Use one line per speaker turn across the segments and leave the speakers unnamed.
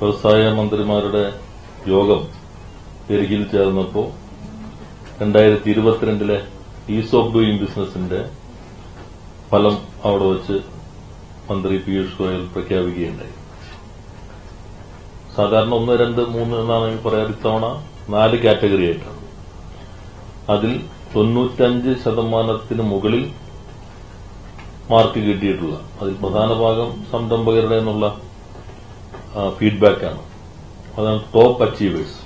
വ്യവസായ മന്ത്രിമാരുടെ യോഗം ഡൽഹിയിൽ ചേർന്നപ്പോൾ 2022 ഈസ് ഓഫ് ഡൂയിങ് ബിസിനസിന്റെ ഫലം അവിടെ വച്ച് മന്ത്രി പീയൂഷ് ഗോയൽ പ്രഖ്യാപിക്കുകയുണ്ടായി. സാധാരണ 1, 2, 3 എന്നാണ് പറയാറ്. ഇത്തവണ 4 കാറ്റഗറി ആയിട്ടാണ്. അതിൽ 95% മുകളിൽ മാർക്ക് കിട്ടിയിട്ടുള്ള അതിൽ പ്രധാന ഭാഗം സംരംഭകരുടെ എന്നുള്ള ഫീഡ്ബാക്കാണ്. അതാണ് ടോപ്പ് അച്ചീവേഴ്സ്.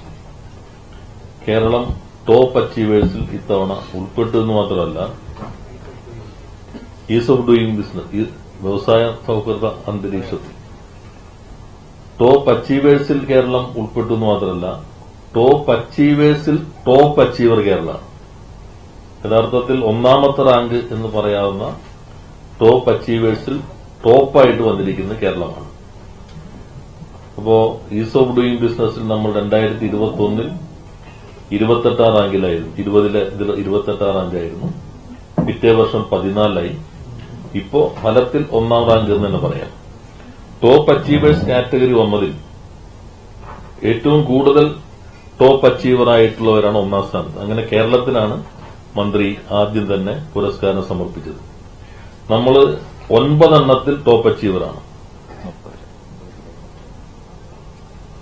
കേരളം ടോപ്പ് അച്ചീവേഴ്സിൽ ഇത്തവണ ഉൾപ്പെട്ടു എന്ന് മാത്രമല്ല, ഈസ് ഓഫ് ഡൂയിങ് ബിസിനസ് വ്യവസായ സൌഹൃദ അന്തരീക്ഷത്തിൽ ടോപ്പ് അച്ചീവേഴ്സിൽ കേരളം ഉൾപ്പെട്ടു എന്ന് മാത്രമല്ല, ടോപ്പ് അച്ചീവേഴ്സിൽ ടോപ്പ് അച്ചീവർ കേരളമാണ്. യഥാർത്ഥത്തിൽ 1ാമത്തെ റാങ്ക് എന്ന് പറയാവുന്ന ടോപ്പ് അച്ചീവേഴ്സിൽ ടോപ്പായിട്ട് വന്നിരിക്കുന്ന കേരളമാണ്. അപ്പോ ഈസ് ഓഫ് ഡൂയിങ് ബിസിനസിൽ നമ്മൾ 2021 28ാം റാങ്കിലായിരുന്നു. 20ലെ 28ാം റാങ്കായിരുന്നു. പിറ്റേ വർഷം 14ആയി. ഇപ്പോ ഫലത്തിൽ 1ാം റാങ്ക് എന്ന് തന്നെ പറയാം. ടോപ്പ് അച്ചീവേഴ്സ് കാറ്റഗറി 9ൽ ഏറ്റവും കൂടുതൽ ടോപ്പ് അച്ചീവറായിട്ടുള്ളവരാണ് 1ാം സ്ഥാനത്ത്. അങ്ങനെ കേരളത്തിലാണ് മന്ത്രി ആദ്യം തന്നെ പുരസ്കാരം സമർപ്പിച്ചത്. നമ്മൾ 9 എണ്ണത്തിൽ ടോപ്പ് അച്ചീവറാണ്.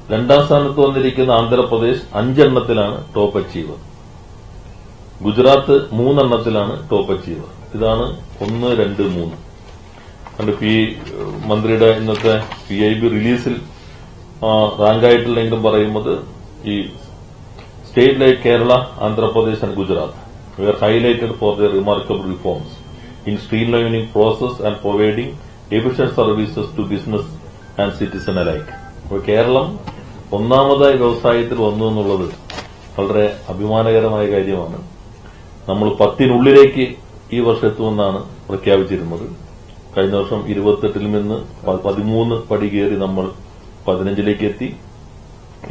2ാം സ്ഥാനത്ത് വന്നിരിക്കുന്ന Andhra Pradesh 5 എണ്ണത്തിലാണ് top achiever. Gujarat 3 എണ്ണത്തിലാണ് top achiever. ഇതാണ് 1, 2, 3. മന്ത്രിയുടെ ഇന്നത്തെ PIB റിലീസിൽ റാങ്കായിട്ടില്ലെങ്കിലും പറയുന്നത് ഈ state like Kerala, Andhra Pradesh and Gujarat were highlighted for their remarkable reforms in streamlining process and providing efficient services to business and citizen alike. അപ്പോൾ കേരളം 1ാമതായി വ്യവസായത്തിൽ വന്നു എന്നുള്ളത് വളരെ അഭിമാനകരമായ കാര്യമാണ്. നമ്മൾ 10നുള്ളിലേക്ക് ഈ വർഷം എത്തുമെന്നാണ് പ്രഖ്യാപിച്ചിരുന്നത്. കഴിഞ്ഞ വർഷം 28ൽ നിന്ന് 13 പടി കയറി നമ്മൾ 15ലേക്ക് എത്തി.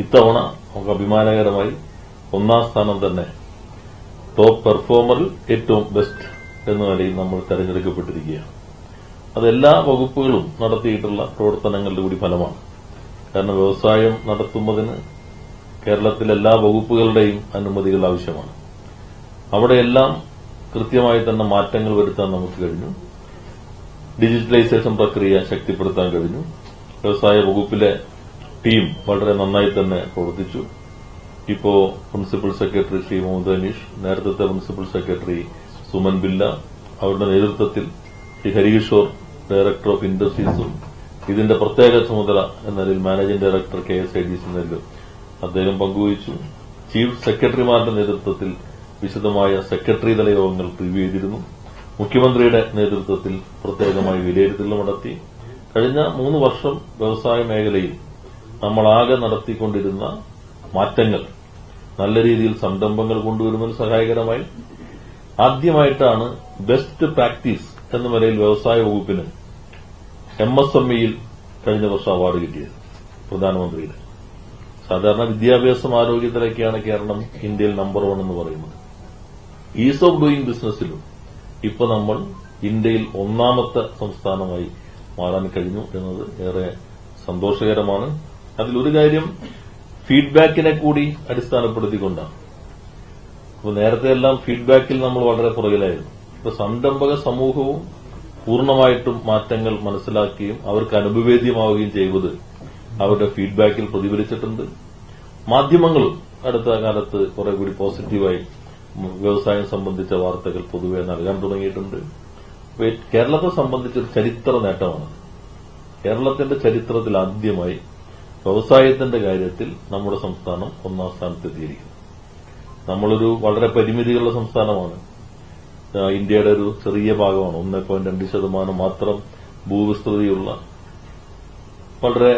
ഇത്തവണ നമുക്ക് അഭിമാനകരമായി 1ാം സ്ഥാനം തന്നെ ടോപ്പ് പെർഫോമറിൽ ഏറ്റവും ബെസ്റ്റ് എന്ന നിലയിൽ നമ്മൾ തെരഞ്ഞെടുക്കപ്പെട്ടിരിക്കുകയാണ്. അതെല്ലാ വകുപ്പുകളും നടത്തിയിട്ടുള്ള പ്രവർത്തനങ്ങളുടെ കൂടി ഫലമാണ്. കാരണം വ്യവസായം നടത്തുന്നതിന് കേരളത്തിലെ എല്ലാ വകുപ്പുകളുടെയും അനുമതികൾ ആവശ്യമാണ്. അവിടെയെല്ലാം കൃത്യമായി തന്നെ മാറ്റങ്ങൾ വരുത്താൻ നമുക്ക് കഴിഞ്ഞു. ഡിജിറ്റലൈസേഷൻ പ്രക്രിയ ശക്തിപ്പെടുത്താൻ കഴിഞ്ഞു. വ്യവസായ വകുപ്പിലെ ടീം വളരെ നന്നായി തന്നെ പ്രവർത്തിച്ചു. ഇപ്പോ പ്രിൻസിപ്പൽ സെക്രട്ടറി ശ്രീ മുഹമ്മദ് അനീഷ്, നേരത്തെ പ്രിൻസിപ്പൽ സെക്രട്ടറി സുമൻ ബില്ല, അവരുടെ നേതൃത്വത്തിൽ ശ്രീ ഹരികിഷോർ, ഡയറക്ടർ ഓഫ് ഇൻഡസ്ട്രീസും ഇതിന്റെ പ്രത്യേക ചുമതല എന്ന നിലയിൽ മാനേജിംഗ് ഡയറക്ടർ KSIDC എന്നതിൽ അദ്ദേഹം പങ്കുവഹിച്ചു. ചീഫ് സെക്രട്ടറിമാരുടെ നേതൃത്വത്തിൽ വിശദമായ സെക്രട്ടറി തല യോഗങ്ങൾ പ്രിവ്യൂ ചെയ്തിരുന്നു. മുഖ്യമന്ത്രിയുടെ നേതൃത്വത്തിൽ പ്രത്യേകമായി വിലയിരുത്തലും നടത്തി. കഴിഞ്ഞ 3 വർഷം വ്യവസായ മേഖലയിൽ നമ്മളാകെ നടത്തിക്കൊണ്ടിരുന്ന മാറ്റങ്ങൾ നല്ല രീതിയിൽ സംരംഭങ്ങൾ കൊണ്ടുവരുന്നതിന് സഹായകരമായി ആദ്യമായിട്ടാണ് ബെസ്റ്റ് പ്രാക്ടീസ് എന്ന നിലയിൽ വ്യവസായ വകുപ്പിന് MSMEയിൽ കഴിഞ്ഞ വർഷം അവാർഡ് കിട്ടിയത് പ്രധാനമന്ത്രിയുടെ. സാധാരണ വിദ്യാഭ്യാസം, ആരോഗ്യത്തിലൊക്കെയാണ് കേരളം ഇന്ത്യയിൽ നമ്പർ 1 എന്ന് പറയുന്നത്. ഈസ് ഓഫ് ഡൂയിങ് ബിസിനസ്സിലും ഇപ്പൊ നമ്മൾ ഇന്ത്യയിൽ 1ാമത്തെ സംസ്ഥാനമായി മാറാൻ കഴിഞ്ഞു എന്നത് ഏറെ സന്തോഷകരമാണ്. അതിലൊരു കാര്യം ഫീഡ്ബാക്കിനെ കൂടി അടിസ്ഥാനപ്പെടുത്തിക്കൊണ്ടാണ്. അപ്പോൾ നേരത്തെ എല്ലാം ഫീഡ്ബാക്കിൽ നമ്മൾ വളരെ പുറകിലായിരുന്നു. ഇപ്പൊ സംരംഭക സമൂഹവും പൂർണ്ണമായിട്ടും മാറ്റങ്ങൾ മനസ്സിലാക്കുകയും അവർക്ക് അനുഭവേദ്യമാവുകയും ചെയ്തത് അവരുടെ ഫീഡ്ബാക്കിൽ പ്രതിഫലിച്ചിട്ടുണ്ട്. മാധ്യമങ്ങളും അടുത്ത കാലത്ത് കുറെ കൂടി പോസിറ്റീവായി വ്യവസായം സംബന്ധിച്ച വാർത്തകൾ പൊതുവെ നൽകാൻ തുടങ്ങിയിട്ടുണ്ട്. കേരളത്തെ സംബന്ധിച്ചൊരു ചരിത്ര നേട്ടമാണ്. കേരളത്തിന്റെ ചരിത്രത്തിൽ ആദ്യമായി വ്യവസായത്തിന്റെ കാര്യത്തിൽ നമ്മുടെ സംസ്ഥാനം 1ാം സ്ഥാനത്തെത്തിയിരിക്കുന്നു. നമ്മളൊരു വളരെ പരിമിതികളുള്ള സംസ്ഥാനമാണ്. ഇന്ത്യയുടെ ഒരു ചെറിയ ഭാഗമാണ്. 1.2% മാത്രം ഭൂവിസ്തൃതിയുള്ള, വളരെ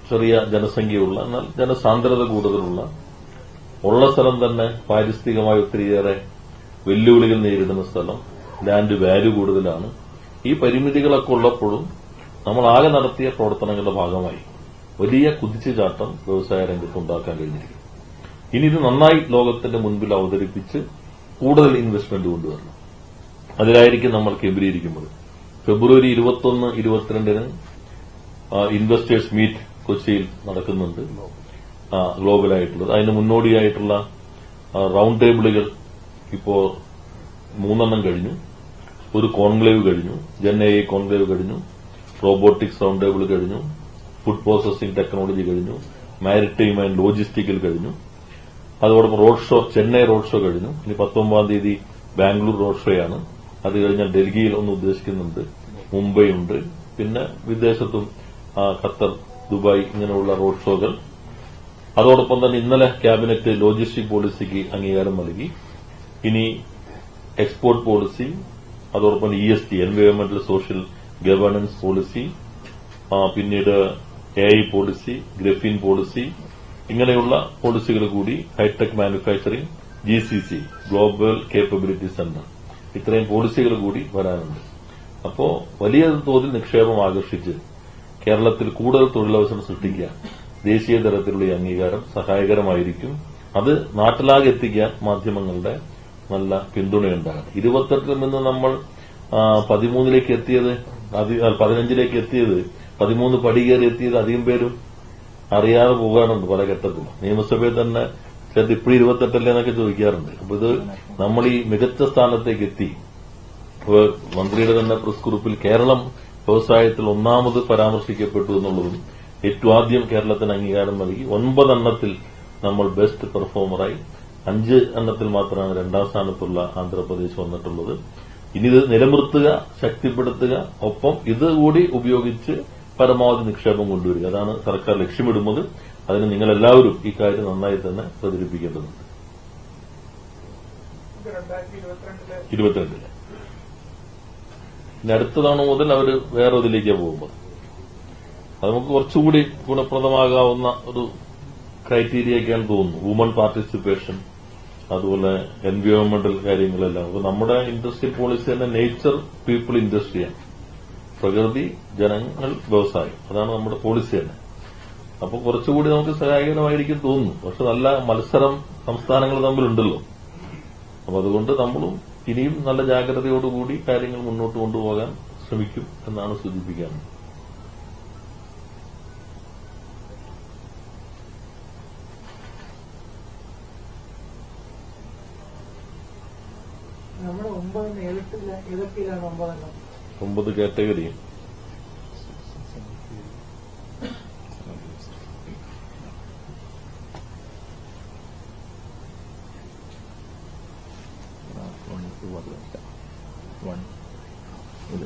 ചെറിയ ജനസംഖ്യയുള്ള, എന്നാൽ ജനസാന്ദ്രത കൂടുതലുള്ള, ഉള്ള സ്ഥലം തന്നെ പാരിസ്ഥിതികമായി ഒത്തിരിയേറെ വെല്ലുവിളികൾ നേരിടുന്ന സ്ഥലം, ലാൻഡ് വാല്യൂ കൂടുതലാണ്. ഈ പരിമിതികളൊക്കെ ഉള്ളപ്പോഴും നമ്മൾ ആകെ നടത്തിയ പ്രവർത്തനങ്ങളുടെ ഭാഗമായി വലിയ കുതിച്ചുചാട്ടം വ്യവസായ രംഗത്ത് ഉണ്ടാക്കാൻ കഴിഞ്ഞിരിക്കും. ഇനി ഇത് നന്നായി ലോകത്തിന്റെ മുൻപിൽ അവതരിപ്പിച്ച് കൂടുതൽ ഇൻവെസ്റ്റ്മെന്റ് കൊണ്ടുവരണം. അതിലായിരിക്കും നമ്മൾ കേന്ദ്രീകരിക്കുന്നത്. ഫെബ്രുവരി 21, 22 ഇൻവെസ്റ്റേഴ്സ് മീറ്റ് കൊച്ചിയിൽ നടക്കുന്നുണ്ട്, ഗ്ലോബലായിട്ടുള്ളത്. അതിന് മുന്നോടിയായിട്ടുള്ള റൌണ്ട് ടേബിളുകൾ ഇപ്പോ 3 കഴിഞ്ഞു. ഒരു കോൺക്ലേവ് കഴിഞ്ഞു, ജെൻ AI കോൺക്ലേവ് കഴിഞ്ഞു, റോബോട്ടിക്സ് റൌണ്ട് ടേബിൾ കഴിഞ്ഞു, ഫുഡ് പ്രോസസിംഗ് ടെക്നോളജി കഴിഞ്ഞു, മാരിടൈം ആൻഡ് ലോജിസ്റ്റിക്കൽ കഴിഞ്ഞു. അതോടൊപ്പം road show, Chennai road show കഴിഞ്ഞു. ഇനി 19 തീയതി ബാംഗ്ലൂർ റോഡ് ഷോയാണ്. അത് കഴിഞ്ഞാൽ ഡൽഹിയിൽ ഒന്ന് ഉദ്ദേശിക്കുന്നുണ്ട്, മുംബൈ ഉണ്ട്, പിന്നെ വിദേശത്തും ഖത്തർ, ദുബായ് ഇങ്ങനെയുള്ള റോഡ് ഷോകൾ. അതോടൊപ്പം തന്നെ ഇന്നലെ ക്യാബിനറ്റ് ലോജിസ്റ്റിക് പോളിസിക്ക് അംഗീകാരം നൽകി. ഇനി എക്സ്പോർട്ട് പോളിസി, അതോടൊപ്പം ESG എൻവയോൺമെന്റൽ സോഷ്യൽ ഗവേണൻസ് പോളിസി, പിന്നീട് AI പോളിസി, ഗ്രഫീൻ പോളിസി, ഇങ്ങനെയുള്ള പോളിസികൾ കൂടി, hi-tech manufacturing, GCC global capability centre, ഇത്രയും പോളിസികൾ കൂടി വരാനുണ്ട്. അപ്പോ വലിയ തോതിൽ നിക്ഷേപം ആകർഷിച്ച് കേരളത്തിൽ കൂടുതൽ തൊഴിലവസരം സൃഷ്ടിക്കാൻ ദേശീയ തലത്തിലുള്ള ഈ അംഗീകാരം സഹായകരമായിരിക്കും. അത് നാട്ടിലാകെ എത്തിക്കാൻ മാധ്യമങ്ങളുടെ നല്ല പിന്തുണയുണ്ടാകണം. 28 നിന്ന് നമ്മൾ 13 എത്തിയത്, 15 എത്തിയത്, 13 പടി കയറി എത്തിയത് അധികം പേരും അറിയാതെ പോകാറുണ്ട് പല ഘട്ടത്തിലും. നിയമസഭയിൽ തന്നെ ചിലത് ഇപ്പോഴും 28 എന്നൊക്കെ ചോദിക്കാറുണ്ട്. അപ്പൊ ഇത് നമ്മൾ ഈ മികച്ച സ്ഥാനത്തേക്ക് എത്തി. മന്ത്രിയുടെ തന്നെ പ്രസ് കുറിപ്പിൽ കേരളം വ്യവസായത്തിൽ 1ാമത് പരാമർശിക്കപ്പെട്ടു എന്നുള്ളതും ഏറ്റവും ആദ്യം കേരളത്തിന് അംഗീകാരം നൽകി. 9 നമ്മൾ ബെസ്റ്റ് പെർഫോമറായി, 5 മാത്രമാണ് 2ാം സ്ഥാനത്തുള്ള ആന്ധ്രാപ്രദേശ് വന്നിട്ടുള്ളത്. ഇനി ഇത് നിലനിർത്തുക, ശക്തിപ്പെടുത്തുക, ഒപ്പം ഇതുകൂടി ഉപയോഗിച്ച് പരമാവധി നിക്ഷേപം കൊണ്ടുവരിക. അതാണ് സർക്കാർ ലക്ഷ്യമിടുന്നത്. അതിന് നിങ്ങളെല്ലാവരും ഈ കാര്യം നന്നായി തന്നെ പ്രചരിപ്പിക്കേണ്ടതുണ്ട്. 2022 ഇനി അടുത്ത തവണ മുതൽ അവർ വേറെ ഇതിലേക്ക് പോകുമ്പോൾ അത് നമുക്ക് കുറച്ചുകൂടി ഗുണപ്രദമാകാവുന്ന ഒരു ക്രൈറ്റീരിയൊക്കെയാണ് തോന്നുന്നു. വുമൺ പാർട്ടിസിപ്പേഷൻ, അതുപോലെ എൻവയോൺമെന്റൽ കാര്യങ്ങളെല്ലാം. അപ്പൊ നമ്മുടെ ഇൻഡസ്ട്രിയൽ പോളിസി തന്നെ നേച്ചർ പീപ്പിൾ ഇൻഡസ്ട്രിയാണ്. പ്രകൃതി, ജനങ്ങൾ, വ്യവസായം, അതാണ് നമ്മുടെ പോളിസി തന്നെ. അപ്പൊ കുറച്ചുകൂടി നമുക്ക് സഹായകരമായിരിക്കും തോന്നുന്നു. പക്ഷെ നല്ല മത്സരം സംസ്ഥാനങ്ങൾ തമ്മിലുണ്ടല്ലോ. അപ്പൊ അതുകൊണ്ട് നമ്മളും ഇനിയും നല്ല ജാഗ്രതയോടുകൂടി കാര്യങ്ങൾ മുന്നോട്ട് കൊണ്ടുപോകാൻ ശ്രമിക്കും എന്നാണ് സൂചിപ്പിക്കാറുള്ളത്.
നമ്മുടെ
9 കാറ്റഗറി.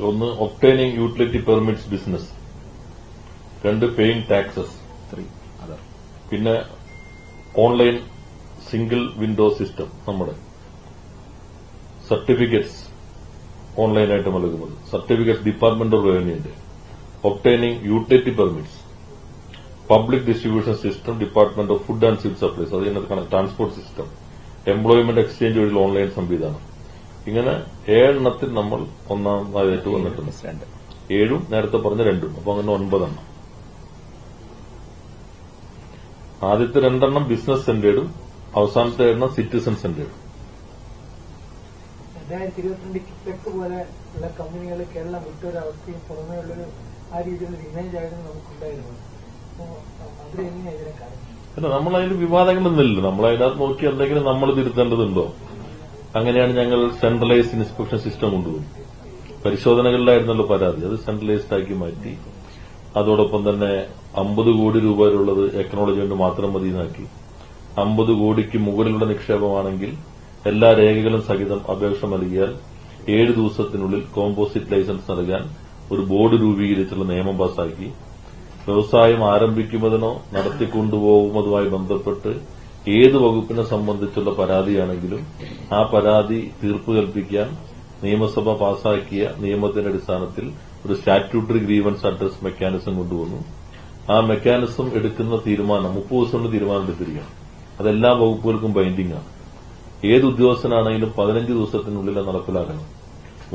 ഒന്ന് obtaining utility permits business, 2 paying taxes, പിന്നെ ഓൺലൈൻ സിംഗിൾ വിൻഡോ സിസ്റ്റം, നമ്മുടെ സർട്ടിഫിക്കറ്റ്സ് ഓൺലൈനായിട്ട് നൽകുന്നത്, സർട്ടിഫിക്കറ്റ്സ് ഡിപ്പാർട്ട്മെന്റ് ഓഫ് റവന്യൂന്റെ, obtaining utility permits, public distribution system, department of food and civil supplies, അതിനകത്ത് ട്രാൻസ്പോർട്ട് സിസ്റ്റം, എംപ്ലോയ്മെന്റ് എക്സ്ചേഞ്ച് വഴി ഓൺലൈൻ സംവിധാനം. ഇങ്ങനെ 7 നമ്മൾ ഒന്നാമതായിട്ട് വന്നിട്ടുണ്ട്. 7 നേരത്തെ പറഞ്ഞ 2, അപ്പൊ അങ്ങനെ 9. ആദ്യത്തെ 2 ബിസിനസ് സെന്റേഡും അവസാനത്തെ 1 സിറ്റിസൺ സെന്റേഡും.
2022 കിക്ബാക്ക് പോലെ ഉള്ള കമ്പനികൾ കേരളം വിട്ടൊരവസ്ഥയും പുറമേയുള്ളൊരു ആ രീതിയിലുള്ള ഇമേജ് ആയിരുന്നു നമുക്കുണ്ടായിരുന്നത്. അതിലെങ്ങനെയാണ് ഇതിനെ കാണുന്നത്?
അല്ല, നമ്മളതിൽ വിവാദങ്ങളൊന്നുമില്ല. നമ്മളതിനകത്ത് നോക്കി എന്തെങ്കിലും നമ്മൾ തിരുത്തേണ്ടതുണ്ടോ? അങ്ങനെയാണ് ഞങ്ങൾ സെൻട്രലൈസ്ഡ് ഇൻസ്പെക്ഷൻ സിസ്റ്റം കൊണ്ടുപോകും. പരിശോധനകളിലായിരുന്നല്ലോ പരാതി, അത് സെൻട്രലൈസ്ഡ് ആക്കി മാറ്റി. അതോടൊപ്പം തന്നെ 50 കോടി രൂപ വരെയുള്ളത് എക്കണോളജ്മെന്റ് മാത്രം മതിയെന്നാക്കി. 50 കോടിക്ക് മുകളിലുള്ള നിക്ഷേപമാണെങ്കിൽ എല്ലാ രേഖകളും സഹിതം അപേക്ഷ നൽകിയാൽ 7 ദിവസത്തിനുള്ളിൽ കോമ്പോസിറ്റ് ലൈസൻസ് നൽകാൻ ഒരു ബോർഡ് രൂപീകരിച്ചുള്ള നിയമം പാസാക്കി. വ്യവസായം ആരംഭിക്കുന്നതിനോ നടത്തിക്കൊണ്ടുപോകുന്നതുമായി ബന്ധപ്പെട്ട് ഏത് വകുപ്പിനെ സംബന്ധിച്ചുള്ള പരാതിയാണെങ്കിലും ആ പരാതി തീർപ്പ് കൽപ്പിക്കാൻ നിയമസഭ പാസാക്കിയ നിയമത്തിന്റെ അടിസ്ഥാനത്തിൽ ഒരു സ്റ്റാറ്റ്യൂട്ടറി ഗ്രീവൻസ് അഡ്രസ് മെക്കാനിസം കൊണ്ടുവന്നു. ആ മെക്കാനിസം എടുക്കുന്ന തീരുമാനം 30 ദിവസം കൊണ്ട് തീരുമാനം എടുത്തിരിക്കണം. അതെല്ലാ വകുപ്പുകൾക്കും ബൈൻഡിംഗ് ആണ്. ഏത് ഉദ്യോഗസ്ഥനാണെങ്കിലും 15 ദിവസത്തിനുള്ളിൽ നടപ്പിലാക്കണം.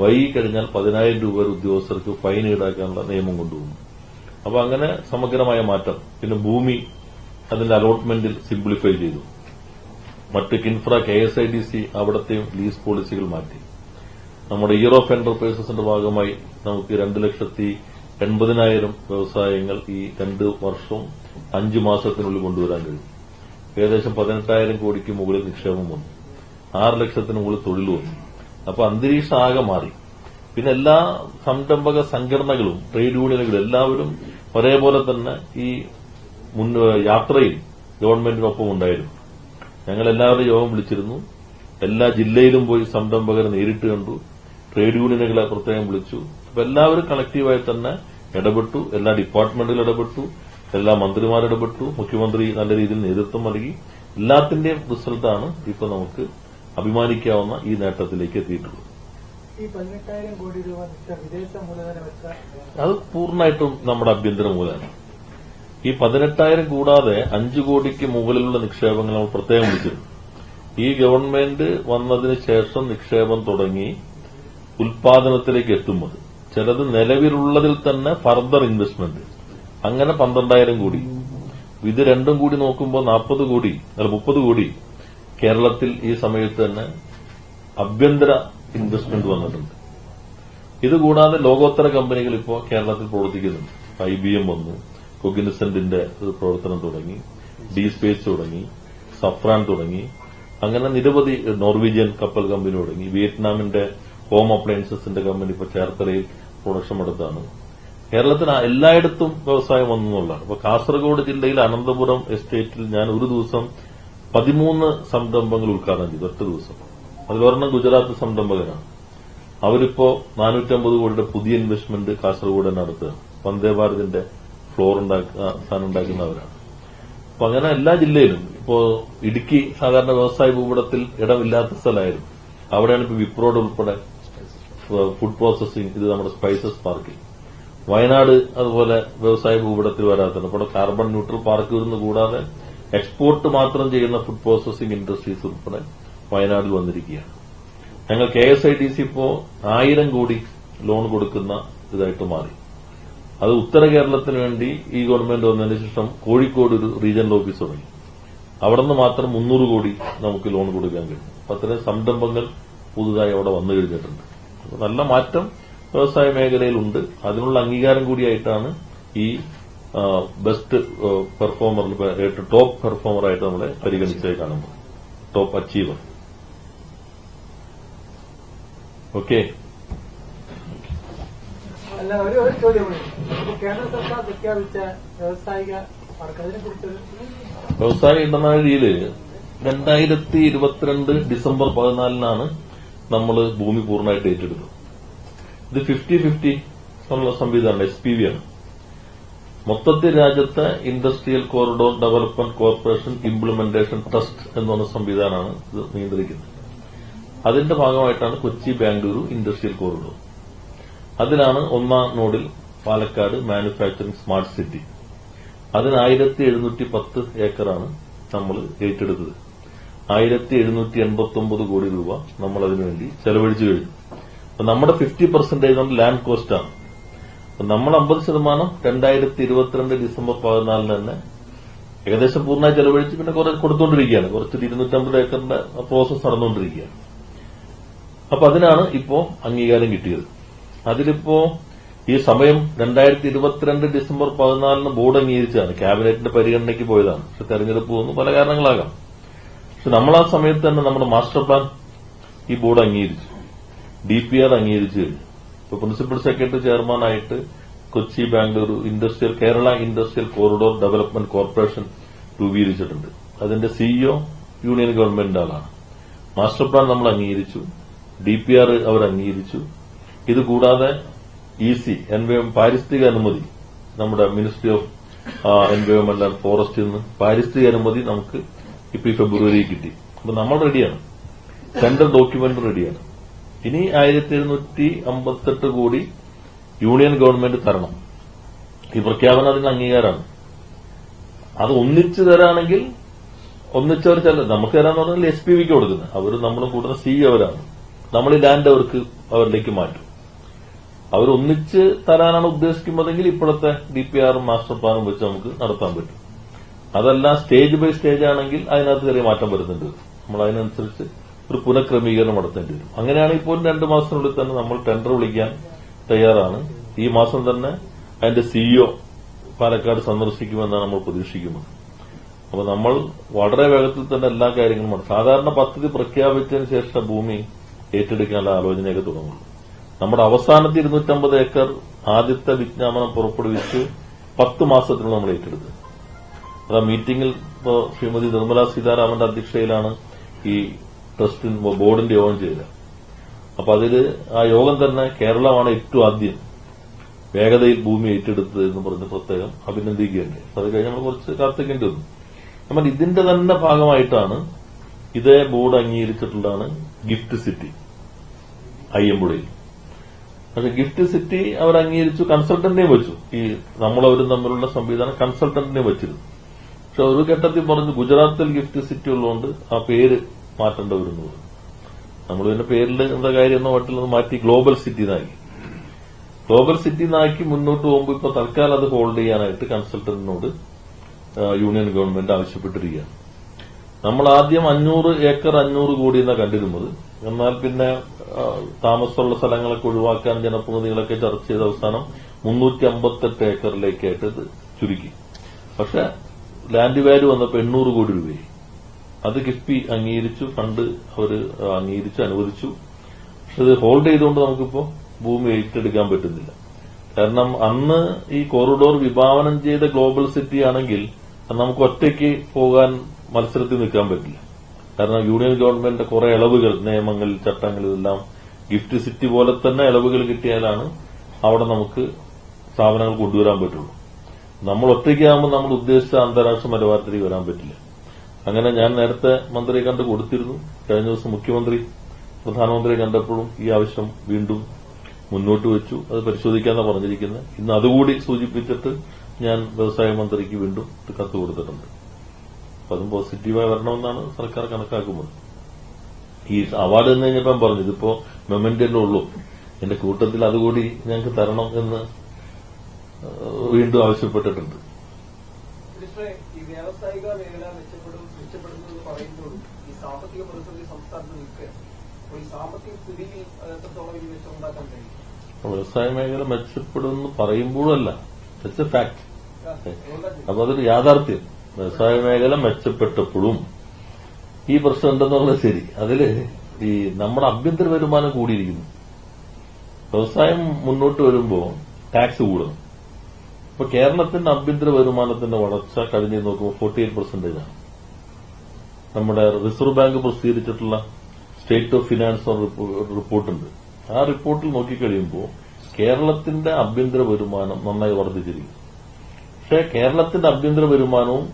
വൈകി കഴിഞ്ഞാൽ 10,000 രൂപ വരെ ഉദ്യോഗസ്ഥർക്ക് ഫൈൻ ഈടാക്കാനുള്ള നിയമം കൊണ്ടുവന്നു. അപ്പൊ അങ്ങനെ സമഗ്രമായ മാറ്റം. പിന്നെ ഭൂമി അതിന്റെ അലോട്ട്മെന്റിൽ സിംപ്ലിഫൈ ചെയ്തു. മറ്റ് കിൻഫ്ര, KSIDC അവിടത്തെയും ലീസ് പോളിസികൾ മാറ്റി. നമ്മുടെ ഇയർ ഓഫ് എന്റർപ്രൈസസിന്റെ ഭാഗമായി നമുക്ക് 2,80,000 80,000 വ്യവസായങ്ങൾ ഈ 2 വർഷവും 5 മാസത്തിനുള്ളിൽ കൊണ്ടുവരാൻ കഴിയും. ഏകദേശം 18,000 കോടിക്ക് മുകളിൽ നിക്ഷേപം വന്നു. 6 ലക്ഷത്തിന് മുകളിൽ തൊഴിൽ വന്നു. അപ്പൊ അന്തരീക്ഷം ആകെ മാറി. പിന്നെ എല്ലാ സംരംഭക സംഘടനകളും ട്രേഡ് യൂണിയനുകളും എല്ലാവരും ഒരേപോലെ തന്നെ ഈ യാത്രയിൽ ഗവൺമെന്റിനൊപ്പം ഉണ്ടായിരുന്നു. ഞങ്ങൾ എല്ലാവരുടെയും യോഗം വിളിച്ചിരുന്നു. എല്ലാ ജില്ലയിലും പോയി സംരംഭകരെ നേരിട്ട് കണ്ടു. ട്രേഡ് യൂണിയനുകളെ പ്രത്യേകം വിളിച്ചു. അപ്പൊ എല്ലാവരും കളക്റ്റീവായി തന്നെ ഇടപെട്ടു. എല്ലാ ഡിപ്പാർട്ട്മെന്റുകൾ ഇടപെട്ടു. എല്ലാ മന്ത്രിമാർ ഇടപെട്ടു. മുഖ്യമന്ത്രി നല്ല രീതിയിൽ നേതൃത്വം നൽകി. എല്ലാത്തിന്റെയും റിസൾട്ടാണ് ഇപ്പൊ നമുക്ക് അഭിമാനിക്കാവുന്ന ഈ നേട്ടത്തിലേക്ക് എത്തിയിട്ടുള്ളത്.
ഈ 18,000 കോടി രൂപ വിദേശ മൂലധനം എത്ര?
അത് പൂർണ്ണമായിട്ടും നമ്മുടെ ആഭ്യന്തര മൂലധനം. ഈ 18,000 കൂടാതെ 5 കോടിക്ക് മുകളിലുള്ള നിക്ഷേപങ്ങൾ നമ്മൾ പ്രത്യേകം വിളിച്ചിരുന്നു. ഈ ഗവൺമെന്റ് വന്നതിന് ശേഷം നിക്ഷേപം തുടങ്ങി ഉൽപാദനത്തിലേക്ക് എത്തുമ്പോൾ ചിലത് നിലവിലുള്ളതിൽ തന്നെ ഫർദർ ഇൻവെസ്റ്റ്മെന്റ് അങ്ങനെ 12,000 കോടി. ഇത് രണ്ടും കൂടി നോക്കുമ്പോൾ 40 കോടി 30 കോടി കേരളത്തിൽ ഈ സമയത്ത് തന്നെ ആഭ്യന്തര ഇൻവെസ്റ്റ്മെന്റ് വന്നിട്ടുണ്ട്. ഇതുകൂടാതെ ലോകോത്തര കമ്പനികൾ ഇപ്പോൾ കേരളത്തിൽ പ്രവർത്തിക്കുന്നുണ്ട്. IBM വന്നു, കൊഗ്നിസന്റിന്റെ പ്രവർത്തനം തുടങ്ങി, ഡി സ്പേസ് തുടങ്ങി, സഫ്രാൻ തുടങ്ങി, അങ്ങനെ നിരവധി നോർവീജിയൻ കപ്പൽ കമ്പനി തുടങ്ങി. വിയറ്റ്നാമിന്റെ ഹോം അപ്ലയൻസസിന്റെ കമ്പനി ഇപ്പോൾ ചേർത്തലയിൽ പ്രൊഡക്ഷൻ എടുത്താണ്. കേരളത്തിന് എല്ലായിടത്തും വ്യവസായം വന്നു എന്നുള്ളതാണ്. ഇപ്പൊ കാസർഗോഡ് ജില്ലയിൽ അനന്തപുരം എസ്റ്റേറ്റിൽ ഞാൻ ഒരു ദിവസം 13 സംരംഭങ്ങൾ ഉദ്ഘാടനം ചെയ്തു. ഒറ്റ ദിവസം. അതിലൊരെണ്ണം ഗുജറാത്ത് സംരംഭകനാണ്. അവരിപ്പോ 450 കോടിയുടെ പുതിയ ഇൻവെസ്റ്റ്മെന്റ് കാസർഗോഡ് തന്നെ നടത്തുകയാണ്. വന്ദേ ഭാരതിന്റെ ഫ്ലോർ സാധനം ഉണ്ടാക്കുന്നവരാണ്. അപ്പൊ അങ്ങനെ എല്ലാ ജില്ലയിലും ഇപ്പോ ഇടുക്കി സാധാരണ വ്യവസായ ഭൂപടത്തിൽ ഇടമില്ലാത്ത സ്ഥലമായിരുന്നു. അവിടെയാണ് ഇപ്പൊ വിപ്രോഡ് ഉൾപ്പെടെ ഫുഡ് പ്രോസസിംഗ്, ഇത് നമ്മുടെ സ്പൈസസ് പാർക്ക്. വയനാട് അതുപോലെ വ്യവസായ ഭൂപടത്തിൽ വരാത്തത്. അപ്പോൾ കാർബൺ ന്യൂട്രൽ പാർക്ക് വരുന്ന കൂടാതെ എക്സ്പോർട്ട് മാത്രം ചെയ്യുന്ന ഫുഡ് പ്രോസസിംഗ് ഇൻഡസ്ട്രീസ് ഉൾപ്പെടെ വയനാട്ടിൽ വന്നിരിക്കുകയാണ്. ഞങ്ങൾ KSIDC ഇപ്പോ 1000 കോടി ലോൺ കൊടുക്കുന്ന ഇതായിട്ട് മാറി. അത് ഉത്തര കേരളത്തിന് വേണ്ടി ഈ ഗവൺമെന്റ് വന്നതിന് ശേഷം കോഴിക്കോട് ഒരു റീജിയണൽ ഓഫീസ് തുടങ്ങി. അവിടെ നിന്ന് മാത്രം 300 കോടി നമുക്ക് ലോൺ കൊടുക്കാൻ കഴിയും. അപ്പൊ അത്തരം സംരംഭങ്ങൾ പുതുതായി അവിടെ വന്നു കഴിഞ്ഞിട്ടുണ്ട്. നല്ല മാറ്റം വ്യവസായ മേഖലയിലുണ്ട്. അതിനുള്ള അംഗീകാരം കൂടിയായിട്ടാണ് ഈ ബെസ്റ്റ് പെർഫോമർ, ടോപ്പ് പെർഫോമറായിട്ട് നമ്മളെ പരിഗണിച്ചായി കാണുന്നത്. Top achiever. ഓക്കെ.
അല്ല, ഒരു ചോദ്യം കൂടി. കേന്ദ്ര സർക്കാർ പ്രഖ്യാപിച്ച വ്യവസായിക പാർക്ക് അതിനെക്കുറിച്ചൊരു
വ്യവസായ ഇടനാഴിയില് 2022 ഡിസംബർ 14 നമ്മൾ ഭൂമി പൂർണ്ണമായിട്ട് ഏറ്റെടുക്കും. ഇത് 50-50 ഉള്ള സംവിധാനം SPV ആണ്. മൊത്തത്തിൽ രാജ്യത്തെ industrial corridor development corporation implementation trust എന്ന സംവിധാനമാണ് ഇത് നിയന്ത്രിക്കുന്നത്. അതിന്റെ ഭാഗമായിട്ടാണ് കൊച്ചി ബാംഗ്ലൂരു ഇൻഡസ്ട്രിയൽ കോറിഡോർ. അതിലാണ് 1ാം നോഡിൽ പാലക്കാട് മാനുഫാക്ചറിംഗ് സ്മാർട്ട് സിറ്റി. അതിന് 1710 ഏക്കറാണ് നമ്മൾ ഏറ്റെടുത്തത്. 1789 കോടി രൂപ നമ്മൾ അതിനുവേണ്ടി ചെലവഴിച്ചു കഴിഞ്ഞു. അപ്പൊ നമ്മുടെ 50% ലാൻഡ് കോസ്റ്റാണ്. നമ്മൾ 50% 2022 ഡിസംബർ 14 തന്നെ ഏകദേശം പൂർണ്ണമായി ചെലവഴിച്ച് പിന്നെ കുറെ കൊടുത്തുകൊണ്ടിരിക്കുകയാണ്. കുറച്ച് 250 ഏക്കറിന്റെ പ്രോസസ് നടന്നുകൊണ്ടിരിക്കുകയാണ്. അപ്പൊ അതിനാണ് ഇപ്പോ അംഗീകാരം കിട്ടിയത്. അതിലിപ്പോ ഈ സമയം 2022 ഡിസംബർ 14 ബോർഡ് അംഗീകരിച്ചാണ്. ക്യാബിനറ്റിന്റെ പരിഗണനയ്ക്ക് പോയതാണ്. പക്ഷെ തെരഞ്ഞെടുപ്പ് വന്നു, പല കാരണങ്ങളാകാം. പക്ഷെ നമ്മൾ ആ സമയത്ത് തന്നെ നമ്മുടെ മാസ്റ്റർ പ്ലാൻ ഈ ബോർഡ് അംഗീകരിച്ചു. DPR അംഗീകരിച്ചു കഴിഞ്ഞു. ഇപ്പൊ പ്രിൻസിപ്പൽ സെക്രട്ടറി ചെയർമാനായിട്ട് Kochi Bengaluru Kerala industrial corridor development corporation രൂപീകരിച്ചിട്ടുണ്ട്. അതിന്റെ CEO യൂണിയൻ ഗവൺമെന്റ് ആളാണ്. മാസ്റ്റർ പ്ലാൻ നമ്മൾ അംഗീകരിച്ചു. DPR അവർ അംഗീകരിച്ചു. ഇതുകൂടാതെ EC പാരിസ്ഥിതിക അനുമതി നമ്മുടെ മിനിസ്ട്രി ഓഫ് എൻവയോൺമെന്റ് ആൻഡ് ഫോറസ്റ്റിൽ നിന്ന് പാരിസ്ഥിതിക അനുമതി നമുക്ക് ഇപ്പൊ ഈ ഫെബ്രുവരി കിട്ടി. അപ്പൊ നമ്മൾ റെഡിയാണ്. ടെൻഡർ ഡോക്യുമെന്റ് റെഡിയാണ്. ഇനി 1758 കോടി യൂണിയൻ ഗവൺമെന്റ് തരണം. ഈ പ്രഖ്യാപനം അതിന് അംഗീകാരമാണ്. അത് ഒന്നിച്ചു തരാണെങ്കിൽ ഒന്നിച്ചവർ നമുക്ക് തരാന്ന് പറഞ്ഞാൽ SPVക്ക് കൊടുക്കുന്നത്. അവർ നമ്മൾ കൂടുന്ന CEO അവരാണ്. നമ്മൾ ഈ ലാൻഡ് അവരിലേക്ക് മാറ്റും. അവർ ഒന്നിച്ച് തരാനാണ് ഉദ്ദേശിക്കുന്നതെങ്കിൽ ഇപ്പോഴത്തെ DPR മാസ്റ്റർ പ്ലാനും വെച്ച് നമുക്ക് നടത്താൻ പറ്റും. അതല്ല സ്റ്റേജ് ബൈ സ്റ്റേജ് ആണെങ്കിൽ അതിനകത്ത് ചെറിയ മാറ്റം വരുന്നുണ്ട്. നമ്മൾ അതിനനുസരിച്ച് ഒരു പുനഃക്രമീകരണം നടത്തേണ്ടി വരും. അങ്ങനെയാണ് ഇപ്പോൾ 2 മാസത്തിനുള്ളിൽ തന്നെ നമ്മൾ ടെൻഡർ വിളിക്കാൻ തയ്യാറാണ്. ഈ മാസം തന്നെ അതിന്റെ സിഇഒ പാലക്കാട് സന്ദർശിക്കുമെന്നാണ് നമ്മൾ പ്രതീക്ഷിക്കുന്നത്. അപ്പൊ നമ്മൾ വളരെ വേഗത്തിൽ തന്നെ എല്ലാ കാര്യങ്ങളും സാധാരണ പദ്ധതി പ്രഖ്യാപിച്ചതിന് ശേഷം ഭൂമി ഏറ്റെടുക്കാനുള്ള ആലോചനയൊക്കെ തുടങ്ങുള്ളൂ. നമ്മുടെ അവസാനത്തെ 250 ഏക്കർ ആദ്യത്തെ വിജ്ഞാപനം പുറപ്പെടുവിച്ച് 10 മാസത്തിനുള്ള നമ്മൾ ഏറ്റെടുത്തത്. അത് ആ മീറ്റിംഗിൽ ഇപ്പോ ശ്രീമതി നിർമ്മല സീതാരാമന്റെ അധ്യക്ഷതയിലാണ് ഈ ട്രസ്റ്റിന് ബോർഡിന്റെ യോഗം ചെയ്തത്. അപ്പൊ അതിൽ ആ യോഗം തന്നെ കേരളമാണ് ഏറ്റവും ആദ്യം വേഗതയിൽ ഭൂമി ഏറ്റെടുത്തത് എന്ന് പറഞ്ഞ് പ്രത്യേകം അഭിനന്ദിക്കുകയുണ്ടായി. അത് കഴിഞ്ഞ് നമ്മൾ കുറച്ച് കാത്തിക്കേണ്ടി വന്നു. നമ്മൾ ഇതിന്റെ തന്നെ ഭാഗമായിട്ടാണ് ഇതേ ബോർഡ് അംഗീകരിച്ചിട്ടുള്ളതാണ് ഗിഫ്റ്റ് സിറ്റി അയ്യമ്പുഴയിൽ. പക്ഷെ ഗിഫ്റ്റ് സിറ്റി അവർ അംഗീകരിച്ചു, കൺസൾട്ടന്റിനെയും വെച്ചു. ഈ നമ്മളവരും തമ്മിലുള്ള സംവിധാനം കൺസൾട്ടന്റിനെ വെച്ചിരുന്നു. പക്ഷെ ഒരു ഘട്ടത്തിൽ പറഞ്ഞു ഗുജറാത്തിൽ ഗിഫ്റ്റ് സിറ്റി ഉള്ളതുകൊണ്ട് ആ പേര് മാറ്റേണ്ടി വരുന്നു. നമ്മൾ ഇതിന്റെ പേരിൽ എന്താ കാര്യം എന്ന മറ്റുള്ളത് മാറ്റി ഗ്ലോബൽ സിറ്റി എന്നാക്കി. ഗ്ലോബൽ സിറ്റി എന്നാക്കി മുന്നോട്ട് പോകുമ്പോൾ ഇപ്പൊ തൽക്കാലം അത് ഹോൾഡ് ചെയ്യാനായിട്ട് കൺസൾട്ടന്റിനോട് യൂണിയൻ ഗവൺമെന്റ് ആവശ്യപ്പെട്ടിരിക്കുകയാണ്. നമ്മൾ ആദ്യം 500 ഏക്കർ 500 കോടി എന്നാണ് കണ്ടിരുന്നത്. എന്നാൽ പിന്നെ താമസമുള്ള സ്ഥലങ്ങളൊക്കെ ഒഴിവാക്കാൻ ജനപ്രതിനിധികളൊക്കെ ചർച്ച ചെയ്ത അവസാനം 358 ഏക്കറിലേക്കായിട്ട് ഇത് ചുരുക്കി. പക്ഷെ ലാൻഡ് വാല്യൂ വന്നപ്പോൾ 800 കോടി രൂപയായി. അത് കിഫ്ബി അംഗീകരിച്ചു, ഫണ്ട് അവർ അംഗീകരിച്ചു, അനുവദിച്ചു. പക്ഷെ ഇത് ഹോൾഡ് ചെയ്തുകൊണ്ട് നമുക്കിപ്പോ ഭൂമി ഏറ്റെടുക്കാൻ പറ്റുന്നില്ല. കാരണം അന്ന് ഈ കോറിഡോർ വിഭാവനം ചെയ്ത ഗ്ലോബൽ സിറ്റി ആണെങ്കിൽ നമുക്ക് ഒറ്റയ്ക്ക് പോകാൻ മത്സരത്തിൽ നിൽക്കാൻ പറ്റില്ല. കാരണം യൂണിയൻ ഗവൺമെന്റ് കുറെ ഇളവുകൾ, നിയമങ്ങൾ, ചട്ടങ്ങൾ ഇതെല്ലാം ഗിഫ്റ്റ് സിറ്റി പോലെ തന്നെ ഇളവുകൾ കിട്ടിയാലാണ് അവിടെ നമുക്ക് സ്ഥാപനങ്ങൾ കൊണ്ടുവരാൻ പറ്റുള്ളൂ. നമ്മൾ ഒറ്റയ്ക്കാകുമ്പോൾ നമ്മൾ ഉദ്ദേശിച്ച അന്താരാഷ്ട്ര നിലവാരത്തിലേക്ക് വരാൻ പറ്റില്ല. അങ്ങനെ ഞാൻ നേരത്തെ മന്ത്രിയെ കണ്ട് കൊടുത്തിരുന്നു. കഴിഞ്ഞ ദിവസം മുഖ്യമന്ത്രി പ്രധാനമന്ത്രിയെ കണ്ടപ്പോഴും ഈ ആവശ്യം വീണ്ടും മുന്നോട്ട് വെച്ചു. അത് പരിശോധിക്കാന്നാണ് പറഞ്ഞിരിക്കുന്നത്. ഇന്ന് അതുകൂടി സൂചിപ്പിച്ചിട്ട് ഞാൻ വ്യവസായ മന്ത്രിക്ക് വീണ്ടും കത്ത് കൊടുത്തിട്ടുണ്ട്. അപ്പൊ അതും പോസിറ്റീവായി വരണമെന്നാണ് സർക്കാർ കണക്കാക്കുന്നത്. ഈ അവാർഡ് എന്ന് കഴിഞ്ഞപ്പോൾ പറഞ്ഞു ഇതിപ്പോ മെമന്റല്ലേ ഉള്ളൂ, എന്റെ കൂട്ടത്തിൽ അതുകൂടി ഞങ്ങൾക്ക് തരണം എന്ന് വീണ്ടും ആവശ്യപ്പെട്ടിട്ടുണ്ട്.
ഈ വ്യാവസായിക മേഖല മെച്ചപ്പെടുന്നത് പറയുമ്പോഴും ഈ സാമ്പത്തിക പ്രതിസന്ധി സംസ്ഥാനത്ത് നിൽക്കുകയാണ്. അപ്പോൾ ഈ സാമ്പത്തിക സ്ഥിതിയിൽ എത്രത്തോളം ഈ മെച്ചം ഉണ്ടാക്കാൻ കഴിയും?
വ്യവസായ മേഖല മെച്ചപ്പെടുമെന്ന് പറയുമ്പോഴല്ല, ഇറ്റ്സ് എ ഫാക്ട്. അപ്പൊ അതൊരു യാഥാർത്ഥ്യം. വ്യവസായ മേഖല മെച്ചപ്പെട്ടപ്പോഴും ഈ പ്രശ്നം ഉണ്ടെന്നുള്ളത് ശരി. അതില് ഈ നമ്മുടെ ആഭ്യന്തര വരുമാനം കൂടിയിരിക്കുന്നു. വ്യവസായം മുന്നോട്ട് വരുമ്പോൾ ടാക്സ് കൂടണം. ഇപ്പൊ കേരളത്തിന്റെ ആഭ്യന്തര വരുമാനത്തിന്റെ വളർച്ച കഴിഞ്ഞ് നോക്കുമ്പോൾ 48% ആണ്. നമ്മുടെ റിസർവ് ബാങ്ക് പ്രസിദ്ധീകരിച്ചിട്ടുള്ള സ്റ്റേറ്റ് ഓഫ് ഫിനാൻസ് റിപ്പോർട്ടുണ്ട്. ആ റിപ്പോർട്ടിൽ നോക്കിക്കഴിയുമ്പോൾ കേരളത്തിന്റെ ആഭ്യന്തര വരുമാനം നന്നായി വർദ്ധിച്ചിരിക്കുന്നു. പക്ഷേ കേരളത്തിന്റെ ആഭ്യന്തര വരുമാനവും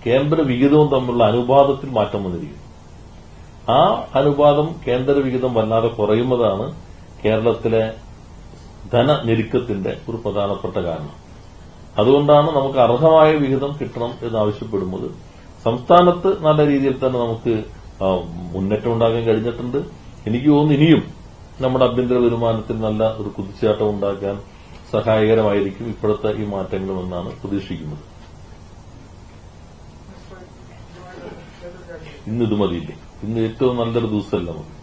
കേന്ദ്ര വിഹിതവും തമ്മിലുള്ള അനുപാതത്തിൽ മാറ്റം വന്നിരിക്കുന്നു. ആ അനുപാതം കേന്ദ്ര വിഹിതം വല്ലാതെ കുറയുന്നതാണ് കേരളത്തിലെ ധനഞെരുക്കത്തിന്റെ ഒരു പ്രധാനപ്പെട്ട കാരണം. അതുകൊണ്ടാണ് നമുക്ക് അർഹമായ വിഹിതം കിട്ടണം എന്നാവശ്യപ്പെടുന്നത്. സംസ്ഥാനത്ത് നല്ല രീതിയിൽ തന്നെ നമുക്ക് മുന്നേറ്റം ഉണ്ടാക്കാൻ കഴിഞ്ഞിട്ടുണ്ട്. എനിക്ക് തോന്നുന്നു ഇനിയും നമ്മുടെ ആഭ്യന്തര വരുമാനത്തിൽ നല്ല ഒരു കുതിച്ചുചാട്ടം ഉണ്ടാക്കാൻ സഹായകരമായിരിക്കും ഇപ്പോഴത്തെ ഈ മാറ്റങ്ങളുമെന്നാണ് പ്രതീക്ഷിക്കുന്നത്. ഇന്ന് ഇത് മതിയില്ലേ? ഇന്ന് ഏറ്റവും നല്ലൊരു ദിവസമല്ല നമുക്ക്.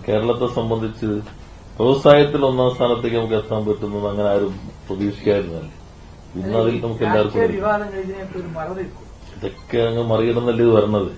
കേരളത്തെ സംബന്ധിച്ച് വ്യവസായത്തിൽ 1ാം സ്ഥാനത്തേക്ക് നമുക്ക് എത്താൻ പറ്റുന്നത് അങ്ങനെ ആരും പ്രതീക്ഷിക്കാതിരുന്നല്ലേ. ഇന്ന് അതിൽ നമുക്ക് എല്ലാവർക്കും ഇതൊക്കെ അങ്ങ് മറികടന്നല്ലേ ഇത് വരണത്.